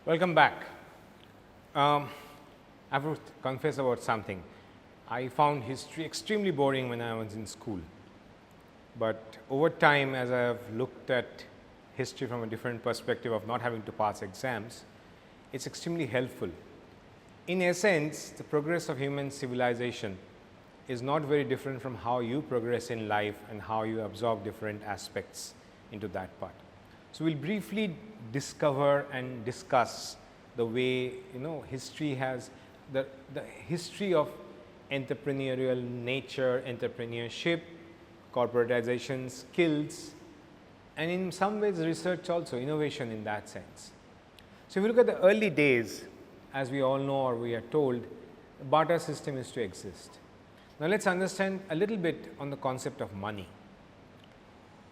Welcome back. I have to confess about something. I found history extremely boring when I was in school. But over time, as I have looked at history from a different perspective of not having to pass exams, it's extremely helpful. In essence, the progress of human civilization is not very different from how you progress in life and how you absorb different aspects into that part. So, we will briefly discover and discuss the way history has the history of entrepreneurial nature, entrepreneurship, corporatization, skills, and in some ways research also, innovation in that sense. So, if you look at the early days, as we all know or we are told, the barter system is to exist. Now, let us understand a little bit on the concept of money.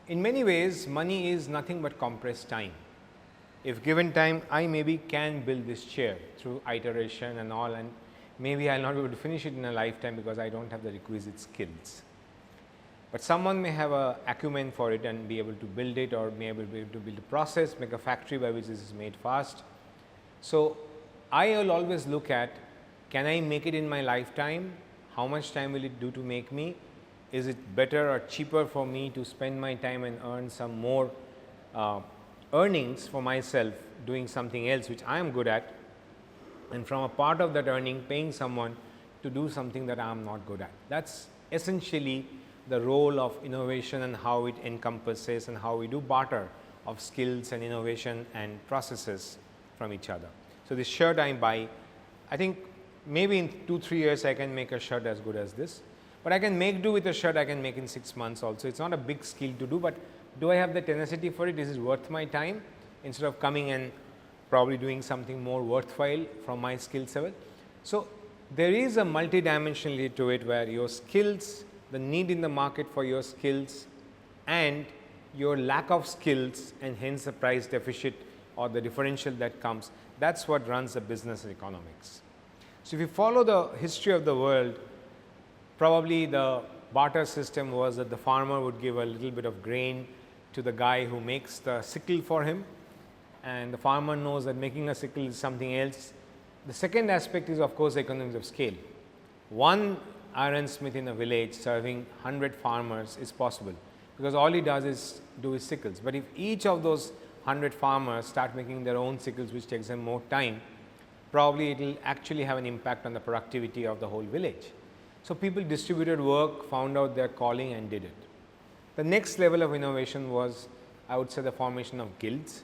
In many ways, money is nothing but compressed time. If given time, I maybe can build this chair through iteration and all, and maybe I will not be able to finish it in a lifetime because I do not have the requisite skills. But someone may have a acumen for it and be able to build it, or may be able to build a process, make a factory by which this is made fast. So, I will always look at, can I make it in my lifetime? How much time will it do to make me? Is it better or cheaper for me to spend my time and earn some more earnings for myself doing something else which I am good at, and from a part of that earning paying someone to do something that I am not good at. That is essentially the role of innovation and how it encompasses and how we do barter of skills and innovation and processes from each other. So, this shirt I buy, I think maybe in 2-3 years I can make a shirt as good as this. But I can make do with a shirt I can make in 6 months also. It is not a big skill to do, but do I have the tenacity for it? Is it worth my time instead of coming and probably doing something more worthwhile from my skill level? So, there is a multidimensionality to it where your skills, the need in the market for your skills and your lack of skills, and hence the price deficit or the differential that comes, that is what runs the business economics. So, if you follow the history of the world, probably the barter system was that the farmer would give a little bit of grain to the guy who makes the sickle for him, and the farmer knows that making a sickle is something else. The second aspect is of course economies of scale. One ironsmith in a village serving 100 farmers is possible, because all he does is do his sickles. But if each of those 100 farmers start making their own sickles, which takes them more time, probably it will actually have an impact on the productivity of the whole village. So, people distributed work, found out their calling and did it. The next level of innovation was, I would say, the formation of guilds.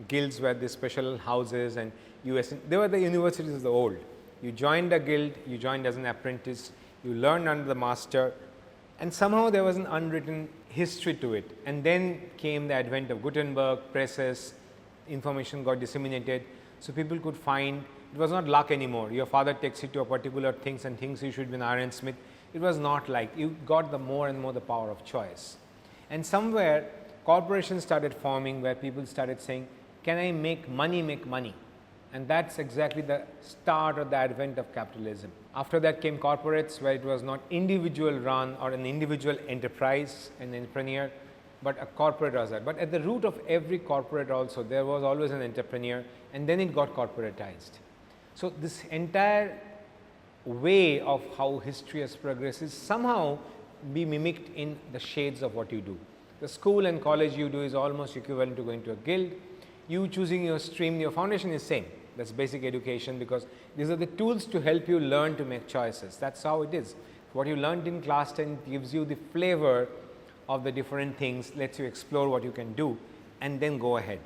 Guilds were the special houses, and they were the universities of the old. You joined a guild, you joined as an apprentice, you learned under the master, and somehow there was an unwritten history to it. And then came the advent of Gutenberg, presses, information got disseminated. So, people could find, it was not luck anymore. Your father takes you to a particular things and thinks you should be an ironsmith. It was not like, you got the more and more the power of choice. And somewhere corporations started forming where people started saying, can I make money make money? And that is exactly the start or the advent of capitalism. After that came corporates, where it was not individual run or an individual enterprise, an entrepreneur, but a corporate was that. But at the root of every corporate also, there was always an entrepreneur, and then it got corporatized. So, this entire way of how history has progressed is somehow be mimicked in the shades of what you do. The school and college you do is almost equivalent to going to a guild. You choosing your stream, your foundation is same. That is basic education, because these are the tools to help you learn to make choices. That is how it is. What you learned in class 10 gives you the flavor of the different things, lets you explore what you can do, and then go ahead.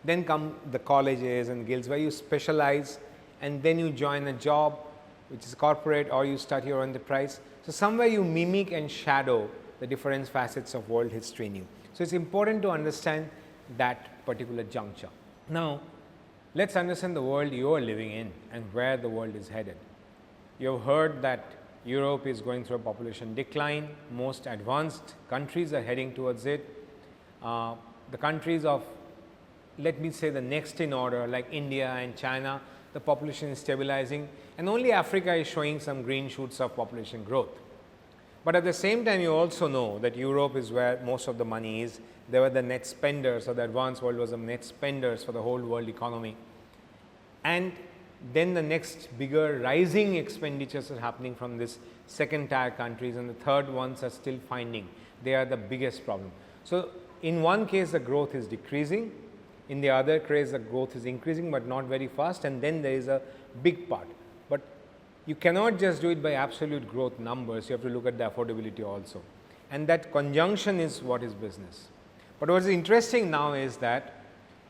Then come the colleges and guilds where you specialize, and then you join a job which is corporate, or you start your enterprise. So, somewhere you mimic and shadow the different facets of world history in you. So, it is important to understand that particular juncture. Now, let us understand the world you are living in and where the world is headed. You have heard that Europe is going through a population decline. Most advanced countries are heading towards it. The countries of, let me say, the next in order, like India and China, the population is stabilizing, and only Africa is showing some green shoots of population growth. But at the same time, you also know that Europe is where most of the money is. They were the net spenders, or the advanced world was the net spenders for the whole world economy. and then the next bigger rising expenditures are happening from this second tier countries, and the third ones are still finding they are the biggest problem. So, in one case the growth is decreasing, in the other case the growth is increasing, but not very fast, and then there is a big part. But you cannot just do it by absolute growth numbers, you have to look at the affordability also, and that conjunction is what is business. But what is interesting now is that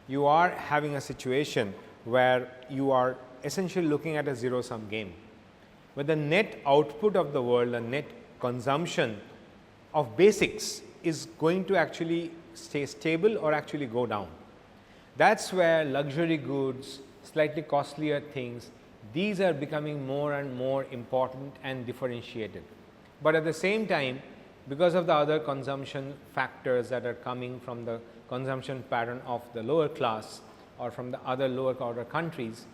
you are having a situation where you are essentially looking at a zero sum game, where the net output of the world, the net consumption of basics is going to actually stay stable or actually go down. That is where luxury goods, slightly costlier things, these are becoming more and more important and differentiated. But at the same time, because of the other consumption factors that are coming from the consumption pattern of the lower class or from the other lower order countries,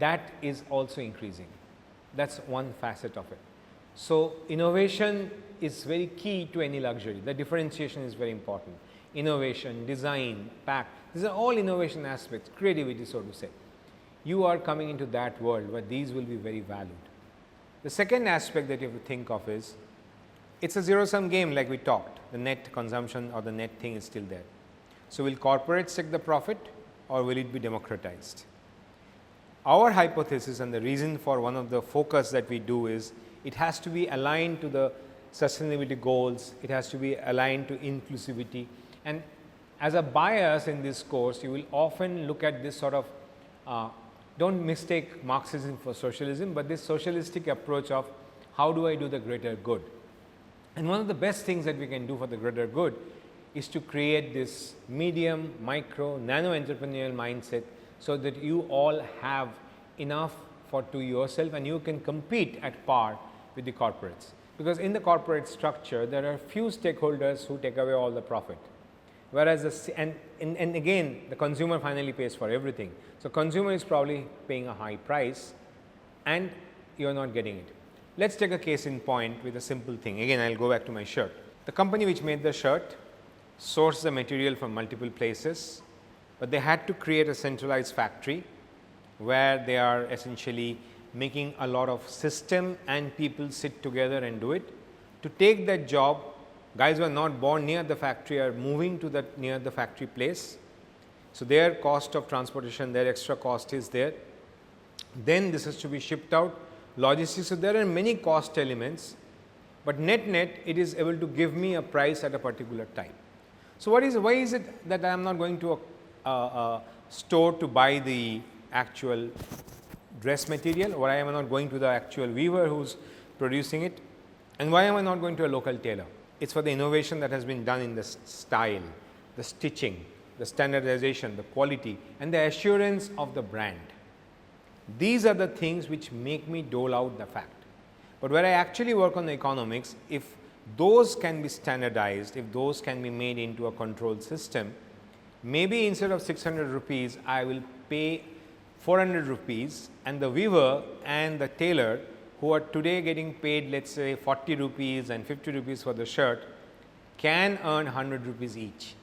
that is also increasing. That is one facet of it. So, innovation is very key to any luxury. The differentiation is very important. Innovation, design, pack, these are all innovation aspects, creativity, so to say. You are coming into that world where these will be very valued. The second aspect that you have to think of is, it's a zero sum game like we talked, the net consumption or the net thing is still there. So, will corporates take the profit or will it be democratized? Our hypothesis and the reason for one of the focus that we do is, it has to be aligned to the sustainability goals, it has to be aligned to inclusivity, and as a bias in this course, you will often look at this sort of, do not mistake Marxism for socialism, but this socialistic approach of how do I do the greater good. And one of the best things that we can do for the greater good is to create this medium, micro, nano entrepreneurial mindset, so that you all have enough to yourself and you can compete at par with the corporates. Because in the corporate structure, there are few stakeholders who take away all the profit, whereas and again the consumer finally pays for everything. So, consumer is probably paying a high price and you are not getting it. Let us take a case in point with a simple thing. Again, I will go back to my shirt. The company which made the shirt sourced the material from multiple places, but they had to create a centralized factory where they are essentially making a lot of system and people sit together and do it. To take that job, guys who are not born near the factory are moving to that near the factory place. So, their cost of transportation, their extra cost is there. Then this has to be shipped out, logistics. So, there are many cost elements, but net it is able to give me a price at a particular time. So, why is it that I am not going to a store to buy the actual dress material? Why am I not going to the actual weaver who is producing it? And why am I not going to a local tailor? It is for the innovation that has been done in the style, the stitching, the standardization, the quality and the assurance of the brand. These are the things which make me dole out the fact. But where I actually work on the economics, if those can be standardized, if those can be made into a control system, maybe instead of 600 rupees, I will pay 400 rupees, and the weaver and the tailor who are today getting paid, let us say 40 rupees and 50 rupees for the shirt, can earn 100 rupees each.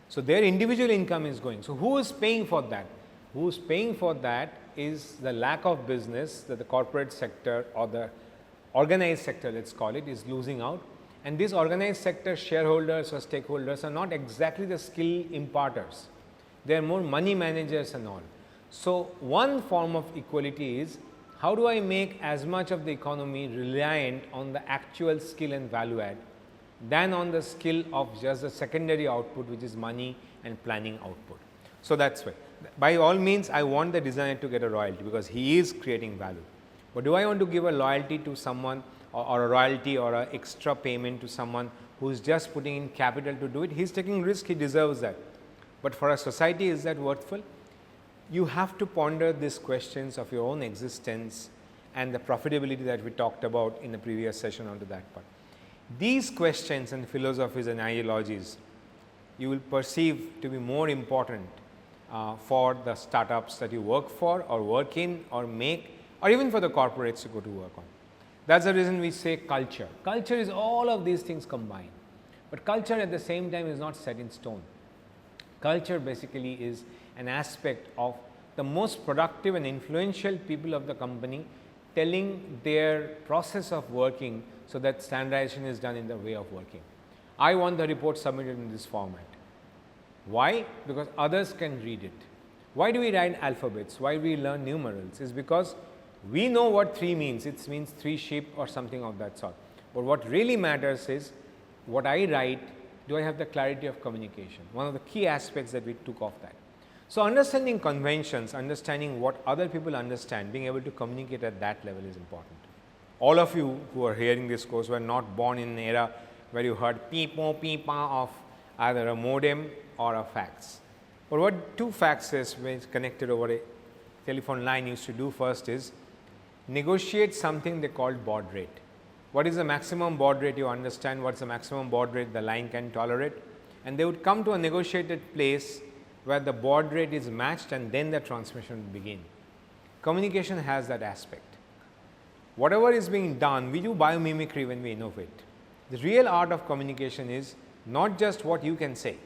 So, their individual income is going. So, who is paying for that? Who is paying for that is the lack of business that the corporate sector or the organized sector, let us call it, is losing out. And these organized sector shareholders or stakeholders are not exactly the skill imparters, they are more money managers and all. So, one form of equality is, how do I make as much of the economy reliant on the actual skill and value add than on the skill of just the secondary output, which is money and planning output. So, that is why by all means I want the designer to get a royalty, because he is creating value. But do I want to give a loyalty to someone or a royalty or an extra payment to someone who is just putting in capital to do it? He is taking risk, he deserves that. But for a society, is that worthful? You have to ponder these questions of your own existence and the profitability that we talked about in the previous session onto that part. These questions and philosophies and ideologies you will perceive to be more important for the startups that you work for or work in or make, or even for the corporates to go to work on. That is the reason we say culture. Culture is all of these things combined, but culture at the same time is not set in stone. Culture basically is an aspect of the most productive and influential people of the company telling their process of working so that standardization is done in the way of working. I want the report submitted in this format. Why? Because others can read it. Why do we write alphabets? Why do we learn numerals? Is because we know what 3 means. It means 3 sheep or something of that sort. But what really matters is what I write, do I have the clarity of communication? One of the key aspects that we took off that. So, understanding conventions, understanding what other people understand, being able to communicate at that level is important. All of you who are hearing this course were not born in an era where you heard peep-o, peep-a of either a modem or a fax. But what 2 faxes when it's connected over a telephone line used to do first is negotiate something they called baud rate. What is the maximum baud rate you understand, what is the maximum baud rate the line can tolerate, and they would come to a negotiated place where the baud rate is matched and then the transmission will begin. Communication has that aspect. Whatever is being done, we do biomimicry when we innovate. The real art of communication is not just what you can say,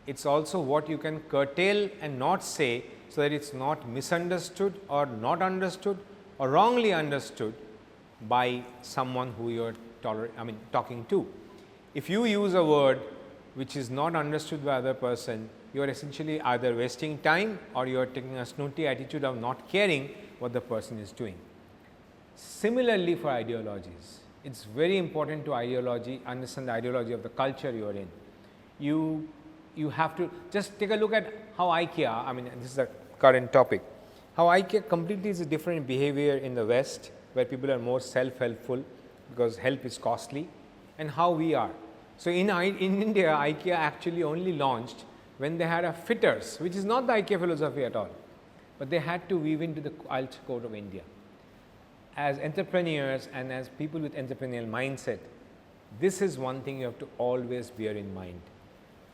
it is also what you can curtail and not say so that it is not misunderstood or not understood or wrongly understood by someone who you are talking to. If you use a word which is not understood by other person, you are essentially either wasting time or you are taking a snooty attitude of not caring what the person is doing. Similarly for ideologies, it is very important to understand the ideology of the culture you are in. You have to just take a look at how IKEA, this is the current topic, how IKEA completely is a different behavior in the West where people are more self-helpful because help is costly, and how we are. So, in India, IKEA actually only launched when they had a fitters, which is not the IKEA philosophy at all, but they had to weave into the culture code of India. As entrepreneurs and as people with entrepreneurial mindset, this is one thing you have to always bear in mind.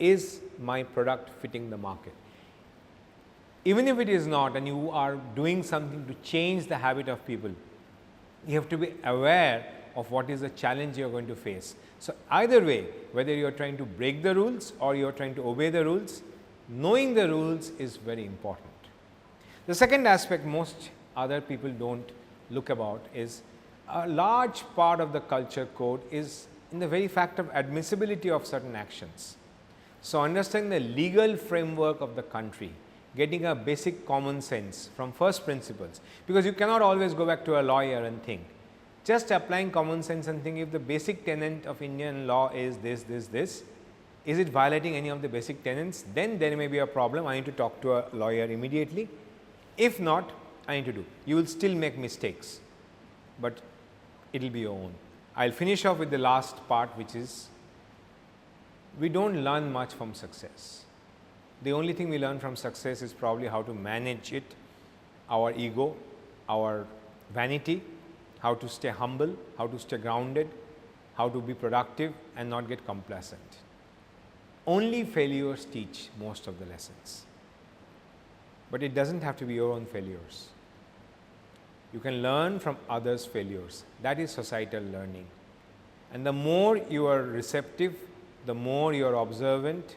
Is my product fitting the market? Even if it is not and you are doing something to change the habit of people, you have to be aware of what is the challenge you are going to face. So, either way, whether you are trying to break the rules or you are trying to obey the rules, knowing the rules is very important. The second aspect most other people do not look about is a large part of the culture code is in the very fact of admissibility of certain actions. So, understanding the legal framework of the country, getting a basic common sense from first principles, because you cannot always go back to a lawyer and think. Just applying common sense and think if the basic tenet of Indian law is this, is it violating any of the basic tenets? Then there may be a problem, I need to talk to a lawyer immediately. If not, I need to do. You will still make mistakes, but it will be your own. I will finish off with the last part, which is we do not learn much from success. The only thing we learn from success is probably how to manage it, our ego, our vanity, how to stay humble, how to stay grounded, how to be productive and not get complacent. Only failures teach most of the lessons, but it does not have to be your own failures. You can learn from others' failures, that is societal learning. And the more you are receptive, the more you are observant,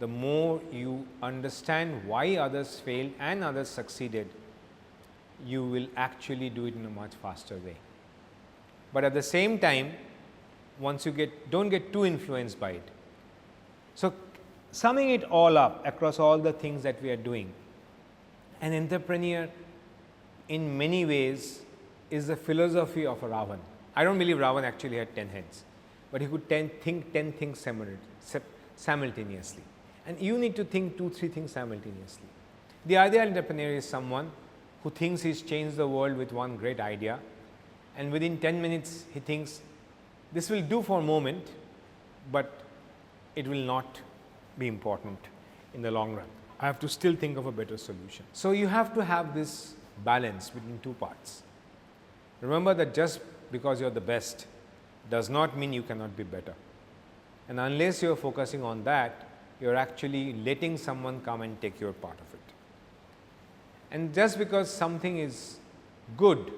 the more you understand why others failed and others succeeded, you will actually do it in a much faster way. But at the same time, once you do not get too influenced by it. So, summing it all up across all the things that we are doing, an entrepreneur in many ways is the philosophy of a Ravan. I do not believe Ravan actually had 10 heads, but he could think 10 things simultaneously, and you need to think 2-3 things simultaneously. The ideal entrepreneur is someone who thinks he has changed the world with one great idea, and within 10 minutes he thinks this will do for a moment, but it will not be important in the long run. I have to still think of a better solution. So, you have to have this balance between 2 parts. Remember that just because you are the best does not mean you cannot be better, and unless you are focusing on that, you are actually letting someone come and take your part of it. And just because something is good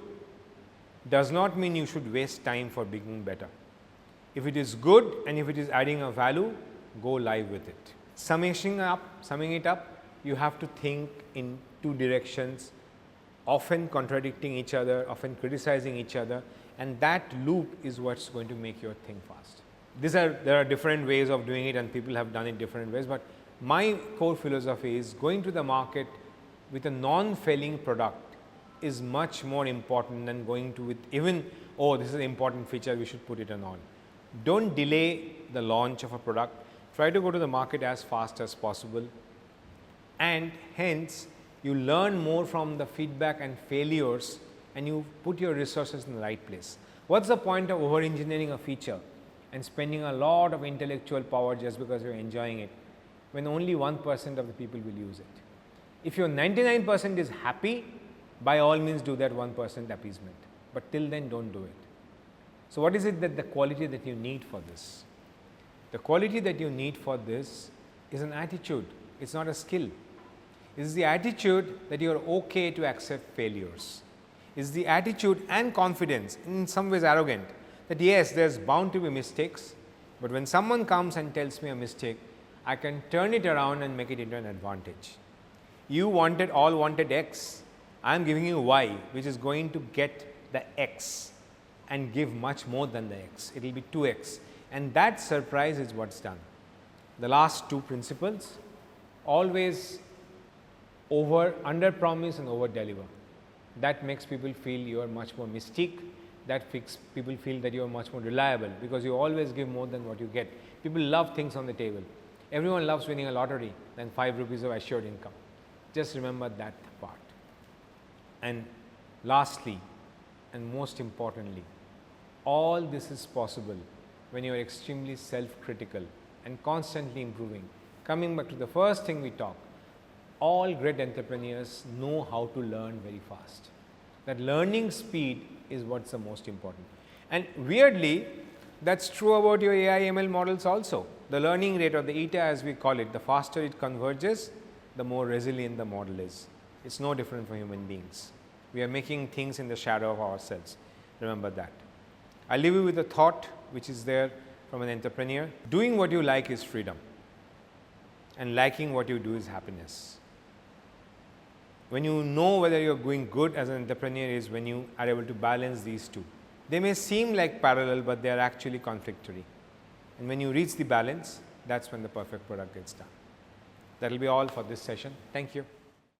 does not mean you should waste time for becoming better. If it is good and if it is adding a value, go live with it. Summing it up, you have to think in two directions, often contradicting each other, often criticizing each other, and that loop is what's going to make your thing fast. There are different ways of doing it, and people have done it different ways, but my core philosophy is going to the market with a non-failing product is much more important than going to with even, oh, this is an important feature, we should put it on. Don't delay the launch of a product. Try to go to the market as fast as possible, and hence you learn more from the feedback and failures, and you put your resources in the right place. What's the point of over engineering a feature and spending a lot of intellectual power just because you're enjoying it, when only 1% of the people will use it? If your 99% is happy, by all means do that 1% appeasement, but till then don't do it. So what is it that the quality that you need for this? The quality that you need for this is an attitude. It's not a skill. It is the attitude that you are okay to accept failures. It's the attitude and confidence, in some ways arrogant, that yes, there's bound to be mistakes, but when someone comes and tells me a mistake, I can turn it around and make it into an advantage. You all wanted X. I am giving you Y, which is going to get the X and give much more than the X. It will be 2X, and that surprise is what's done. The last two principles, always under promise and over deliver. That makes people feel you are much more mystique. That makes people feel that you are much more reliable, because you always give more than what you get. People love things on the table. Everyone loves winning a lottery than 5 rupees of assured income. Just remember that part. And lastly, and most importantly, all this is possible when you are extremely self-critical and constantly improving. Coming back to the first thing we talked, all great entrepreneurs know how to learn very fast. That learning speed is what's the most important. And weirdly, that's true about your AI ML models also. The learning rate, or the eta as we call it, the faster it converges, the more resilient the model is. It's no different for human beings. We are making things in the shadow of ourselves. Remember that. I'll leave you with a thought which is there from an entrepreneur. Doing what you like is freedom, and liking what you do is happiness. When you know whether you're going good as an entrepreneur is when you are able to balance these two. They may seem like parallel, but they are actually conflictory. And when you reach the balance, that's when the perfect product gets done. That will be all for this session. Thank you.